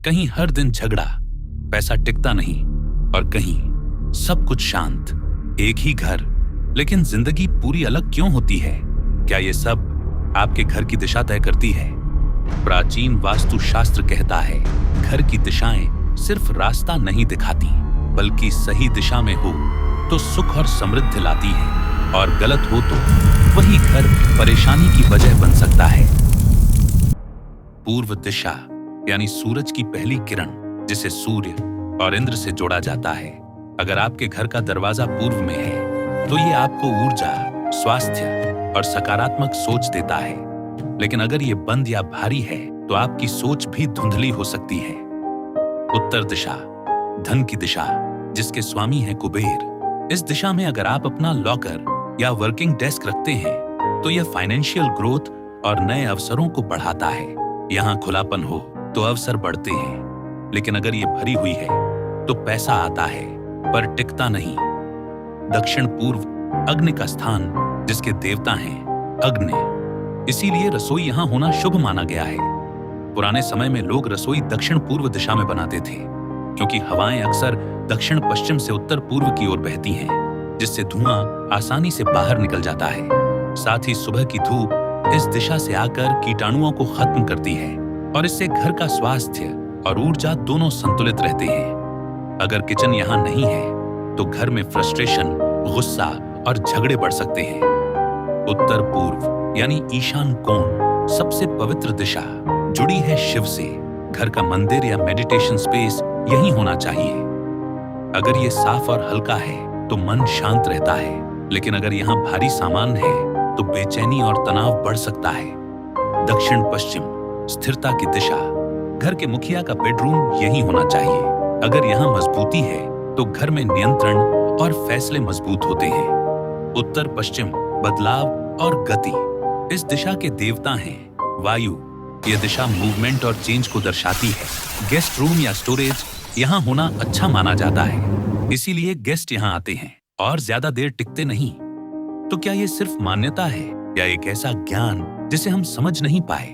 कहीं हर दिन झगड़ा, पैसा टिकता नहीं, और कहीं सब कुछ शांत। एक ही घर, लेकिन जिंदगी पूरी अलग क्यों होती है? क्या ये सब आपके घर की दिशा तय करती है? प्राचीन वास्तुशास्त्र कहता है, घर की दिशाएं सिर्फ रास्ता नहीं दिखाती, बल्कि सही दिशा में हो तो सुख और समृद्धि लाती है, और गलत हो तो वही घर परेशानी की वजह बन सकता है। पूर्व दिशा यानी सूरज की पहली किरण, जिसे सूर्य और इंद्र से जोड़ा जाता है। अगर आपके घर का दरवाजा पूर्व में है तो ये आपको ऊर्जा, स्वास्थ्य और सकारात्मक सोच देता है। लेकिन अगर ये बंद या भारी है तो आपकी सोच भी धुंधली हो सकती है। उत्तर दिशा, धन की दिशा, जिसके स्वामी है कुबेर। इस दिशा में अगर आप अपना लॉकर या वर्किंग डेस्क रखते हैं तो यह फाइनेंशियल ग्रोथ और नए अवसरों को बढ़ाता है। यहाँ खुलापन हो तो अवसर बढ़ते हैं, लेकिन अगर ये भरी हुई है तो पैसा आता है पर टिकता नहीं। दक्षिण पूर्व, अग्नि का स्थान, जिसके देवता हैं अग्नि, इसीलिए रसोई यहाँ होना शुभ माना गया है। पुराने समय में लोग रसोई दक्षिण पूर्व दिशा में बनाते थे, क्योंकि हवाएं अक्सर दक्षिण पश्चिम से उत्तर पूर्व की ओर बहती हैं, जिससे धुआं आसानी से बाहर निकल जाता है। साथ ही सुबह की धूप इस दिशा से आकर कीटाणुओं को खत्म करती है, और इससे घर का स्वास्थ्य और ऊर्जा दोनों संतुलित रहते हैं। अगर किचन यहाँ नहीं है तो घर में फ्रस्ट्रेशन, गुस्सा और झगड़े बढ़ सकते हैं। उत्तर पूर्व यानी ईशान कोण, सबसे पवित्र दिशा, जुड़ी है शिव से। घर का मंदिर या मेडिटेशन स्पेस यही होना चाहिए। अगर ये साफ और हल्का है तो मन शांत रहता है, लेकिन अगर यहाँ भारी सामान है तो बेचैनी और तनाव बढ़ सकता है। दक्षिण पश्चिम, स्थिरता की दिशा, घर के मुखिया का बेडरूम यही होना चाहिए। अगर यहाँ मजबूती है तो घर में नियंत्रण और फैसले मजबूत होते हैं। उत्तर पश्चिम, बदलाव और गति, इस दिशा के देवता हैं वायु। यह दिशा मूवमेंट और चेंज को दर्शाती है। गेस्ट रूम या स्टोरेज यहाँ होना अच्छा माना जाता है, इसीलिए गेस्ट यहाँ आते हैं और ज्यादा देर टिकते नहीं। तो क्या ये सिर्फ मान्यता है या एक ऐसा ज्ञान जिसे हम समझ नहीं पाए?